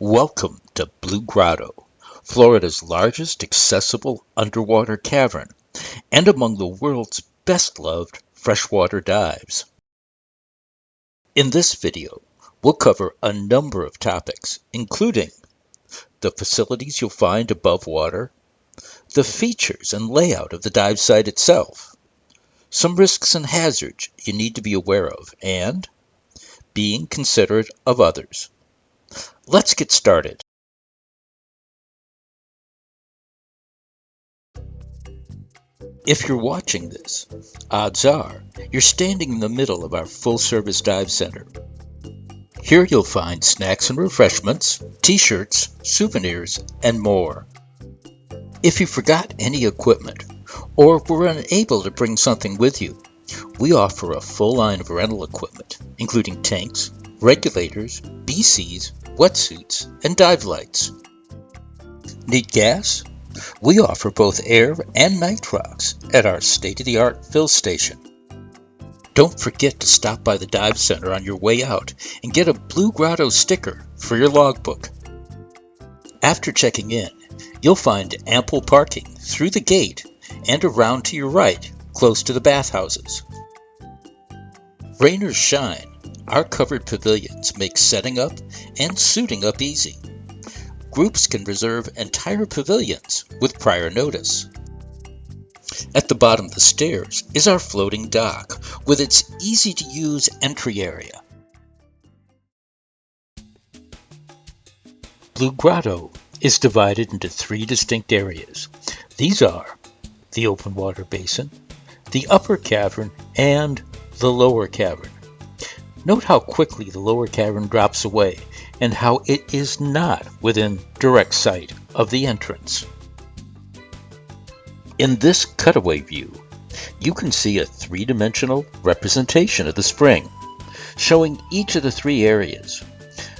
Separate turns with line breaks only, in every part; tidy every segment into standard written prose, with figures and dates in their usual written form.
Welcome to Blue Grotto, Florida's largest accessible underwater cavern and among the world's best-loved freshwater dives. In this video, we'll cover a number of topics, including the facilities you'll find above water, the features and layout of the dive site itself, some risks and hazards you need to be aware of, and being considerate of others. Let's get started. If you're watching this, odds are you're standing in the middle of our full-service dive center. Here you'll find snacks and refreshments, t-shirts, souvenirs, and more. If you forgot any equipment or were unable to bring something with you, we offer a full line of rental equipment, including tanks, regulators, BCs, wetsuits, and dive lights. Need gas? We offer both air and nitrox at our state-of-the-art fill station. Don't forget to stop by the dive center on your way out and get a Blue Grotto sticker for your logbook. After checking in, you'll find ample parking through the gate and around to your right, close to the bathhouses. Rain or shine, our covered pavilions make setting up and suiting up easy. Groups can reserve entire pavilions with prior notice. At the bottom of the stairs is our floating dock with its easy-to-use entry area. Blue Grotto is divided into three distinct areas. These are the open water basin, the upper cavern, and the lower cavern. Note how quickly the lower cavern drops away and how it is not within direct sight of the entrance. In this cutaway view, you can see a three-dimensional representation of the spring, showing each of the three areas.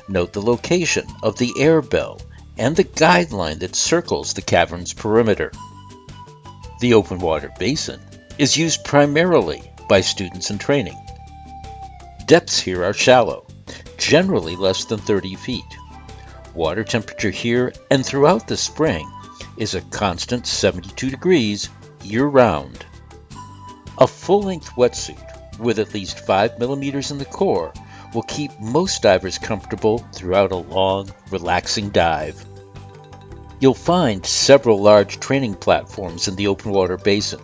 Note the location of the air bell and the guideline that circles the cavern's perimeter. The open water basin is used primarily by students in training. Depths here are shallow, generally less than 30 feet. Water temperature here and throughout the spring is a constant 72 degrees year-round. A full-length wetsuit with at least 5 millimeters in the core will keep most divers comfortable throughout a long, relaxing dive. You'll find several large training platforms in the open water basin,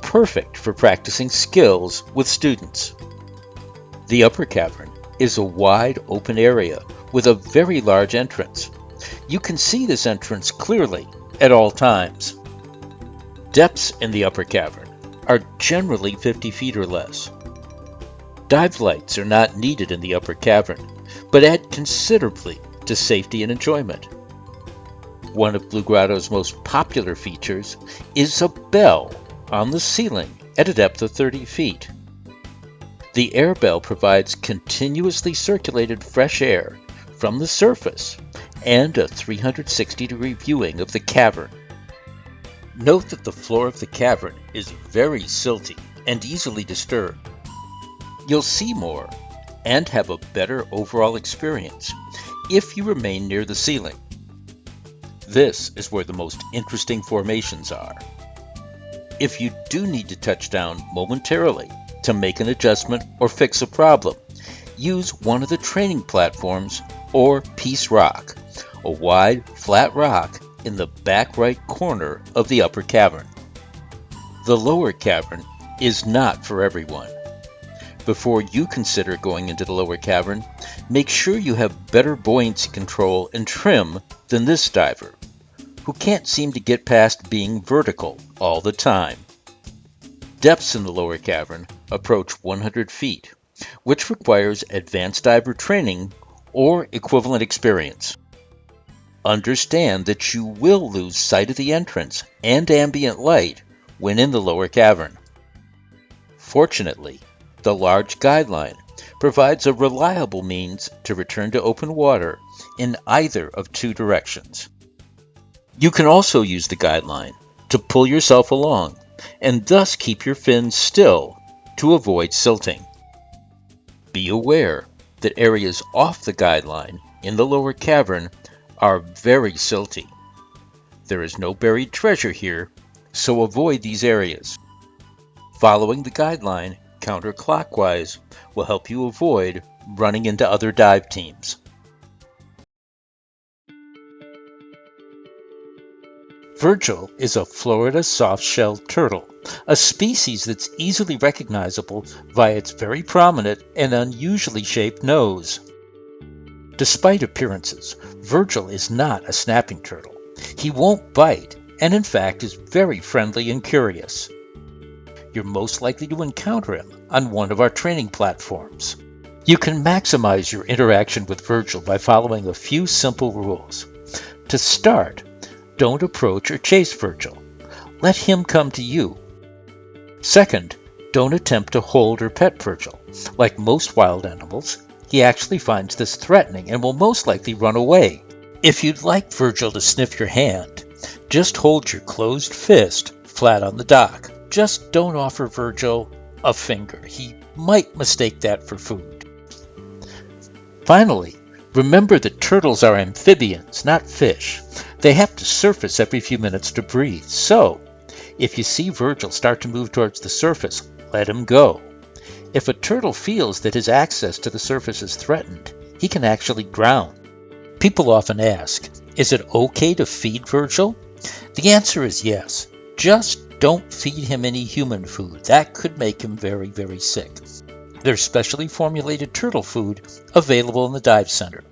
perfect for practicing skills with students. The upper cavern is a wide open area with a very large entrance. You can see this entrance clearly at all times. Depths in the upper cavern are generally 50 feet or less. Dive lights are not needed in the upper cavern, but add considerably to safety and enjoyment. One of Blue Grotto's most popular features is a bell on the ceiling at a depth of 30 feet. The air bell provides continuously circulated fresh air from the surface and a 360-degree viewing of the cavern. Note that the floor of the cavern is very silty and easily disturbed. You'll see more and have a better overall experience if you remain near the ceiling. This is where the most interesting formations are. If you do need to touch down momentarily to make an adjustment or fix a problem, use one of the training platforms or piece rock, a wide, flat rock in the back right corner of the upper cavern. The lower cavern is not for everyone. Before you consider going into the lower cavern, make sure you have better buoyancy control and trim than this diver, who can't seem to get past being vertical all the time. Depths in the lower cavern approach 100 feet, which requires advanced diver training or equivalent experience. Understand that you will lose sight of the entrance and ambient light when in the lower cavern. Fortunately, the large guideline provides a reliable means to return to open water in either of two directions. You can also use the guideline to pull yourself along and thus keep your fins still to avoid silting. Be aware that areas off the guideline in the lower cavern are very silty. There is no buried treasure here, so avoid these areas. Following the guideline counterclockwise will help you avoid running into other dive teams. Virgil is a Florida soft-shelled turtle, a species that's easily recognizable via its very prominent and unusually shaped nose. Despite appearances, Virgil is not a snapping turtle. He won't bite, and in fact is very friendly and curious. You're most likely to encounter him on one of our training platforms. You can maximize your interaction with Virgil by following a few simple rules. To start, don't approach or chase Virgil. Let him come to you. Second, don't attempt to hold or pet Virgil. Like most wild animals, he actually finds this threatening and will most likely run away. If you'd like Virgil to sniff your hand, just hold your closed fist flat on the dock. Just don't offer Virgil a finger. He might mistake that for food. Finally, remember that turtles are amphibians, not fish. They have to surface every few minutes to breathe. So, if you see Virgil start to move towards the surface, let him go. If a turtle feels that his access to the surface is threatened, he can actually drown. People often ask, is it okay to feed Virgil? The answer is yes. Just don't feed him any human food. That could make him very, very sick. There's specially formulated turtle food available in the dive center.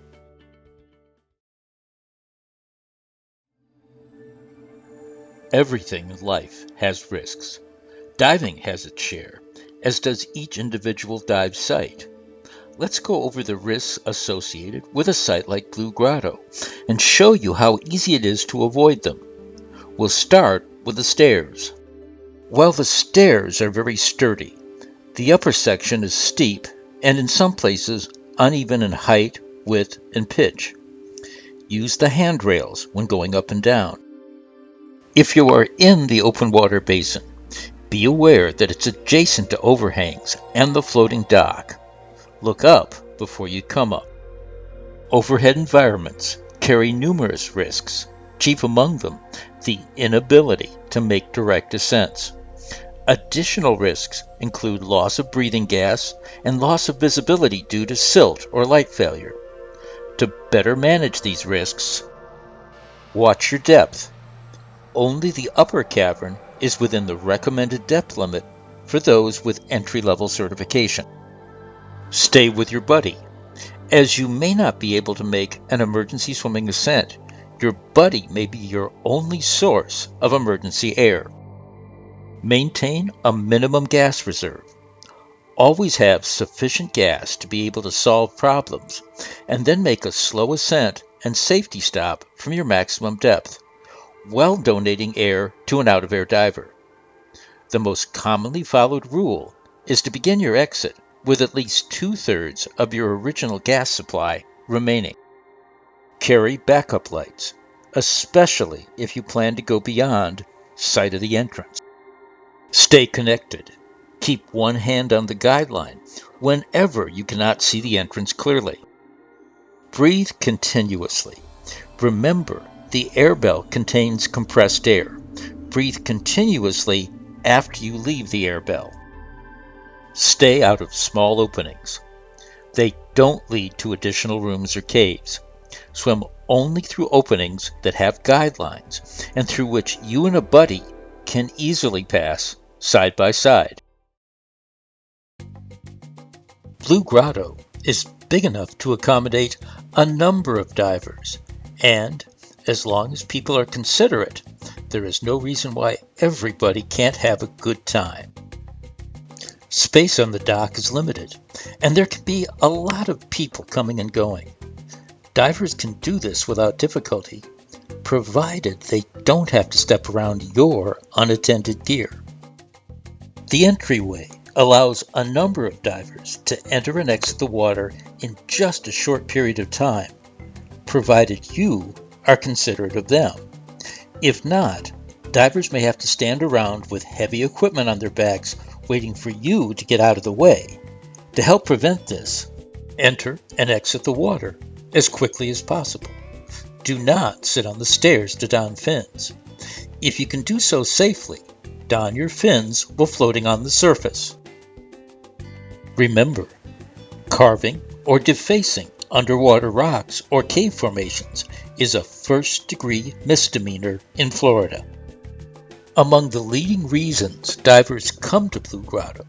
Everything in life has risks. Diving has its share, as does each individual dive site. Let's go over the risks associated with a site like Blue Grotto and show you how easy it is to avoid them. We'll start with the stairs. While the stairs are very sturdy, the upper section is steep and in some places uneven in height, width, and pitch. Use the handrails when going up and down. If you are in the open water basin, be aware that it's adjacent to overhangs and the floating dock. Look up before you come up. Overhead environments carry numerous risks, chief among them the inability to make direct descents. Additional risks include loss of breathing gas and loss of visibility due to silt or light failure. To better manage these risks, watch your depth. Only the upper cavern is within the recommended depth limit for those with entry-level certification. Stay with your buddy. As you may not be able to make an emergency swimming ascent, your buddy may be your only source of emergency air. Maintain a minimum gas reserve. Always have sufficient gas to be able to solve problems, and then make a slow ascent and safety stop from your maximum depth, while donating air to an out-of-air diver. The most commonly followed rule is to begin your exit with at least 2/3 of your original gas supply remaining. Carry backup lights, especially if you plan to go beyond sight of the entrance. Stay connected. Keep one hand on the guideline whenever you cannot see the entrance clearly. Breathe continuously. Remember, the air belt contains compressed air. Breathe continuously after you leave the air belt. Stay out of small openings. They don't lead to additional rooms or caves. Swim only through openings that have guidelines and through which you and a buddy can easily pass side by side. Blue Grotto is big enough to accommodate a number of divers, and as long as people are considerate, there is no reason why everybody can't have a good time. Space on the dock is limited, and there can be a lot of people coming and going. Divers can do this without difficulty, provided they don't have to step around your unattended gear. The entryway allows a number of divers to enter and exit the water in just a short period of time, provided you are considerate of them. If not, divers may have to stand around with heavy equipment on their backs waiting for you to get out of the way. To help prevent this, enter and exit the water as quickly as possible. Do not sit on the stairs to don fins. If you can do so safely, don your fins while floating on the surface. Remember, carving or defacing underwater rocks or cave formations is a first-degree misdemeanor in Florida. Among the leading reasons divers come to Blue Grotto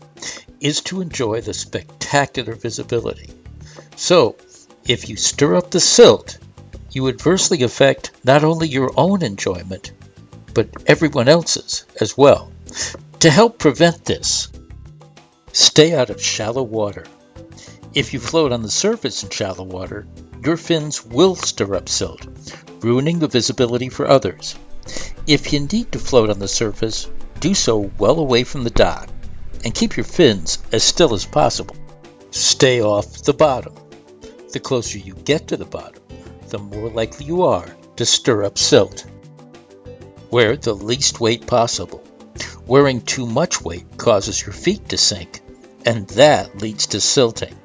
is to enjoy the spectacular visibility. So, if you stir up the silt, you adversely affect not only your own enjoyment, but everyone else's as well. To help prevent this, stay out of shallow water. If you float on the surface in shallow water, your fins will stir up silt, ruining the visibility for others. If you need to float on the surface, do so well away from the dock, and keep your fins as still as possible. Stay off the bottom. The closer you get to the bottom, the more likely you are to stir up silt. Wear the least weight possible. Wearing too much weight causes your feet to sink, and that leads to silting.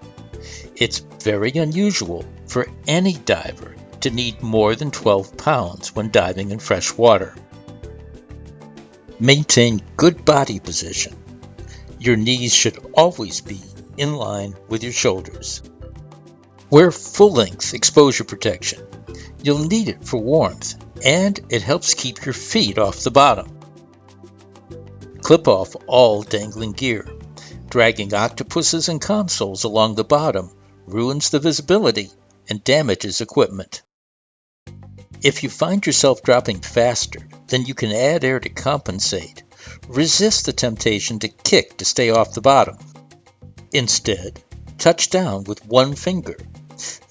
It's very unusual for any diver to need more than 12 pounds when diving in fresh water. Maintain good body position. Your knees should always be in line with your shoulders. Wear full-length exposure protection. You'll need it for warmth, and it helps keep your feet off the bottom. Clip off all dangling gear. Dragging octopuses and consoles along the bottom ruins the visibility and damages equipment. If you find yourself dropping faster, then you can add air to compensate. Resist the temptation to kick to stay off the bottom. Instead, touch down with one finger.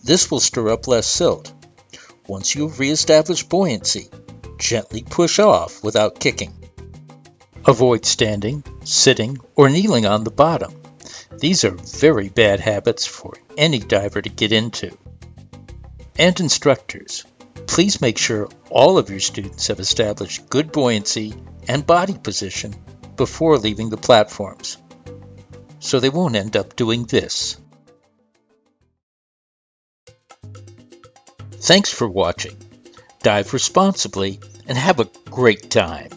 This will stir up less silt. Once you have reestablished buoyancy, gently push off without kicking. Avoid standing, sitting, or kneeling on the bottom. These are very bad habits for any diver to get into. And instructors, please make sure all of your students have established good buoyancy and body position before leaving the platforms, so they won't end up doing this. Thanks for watching. Dive responsibly and have a great time.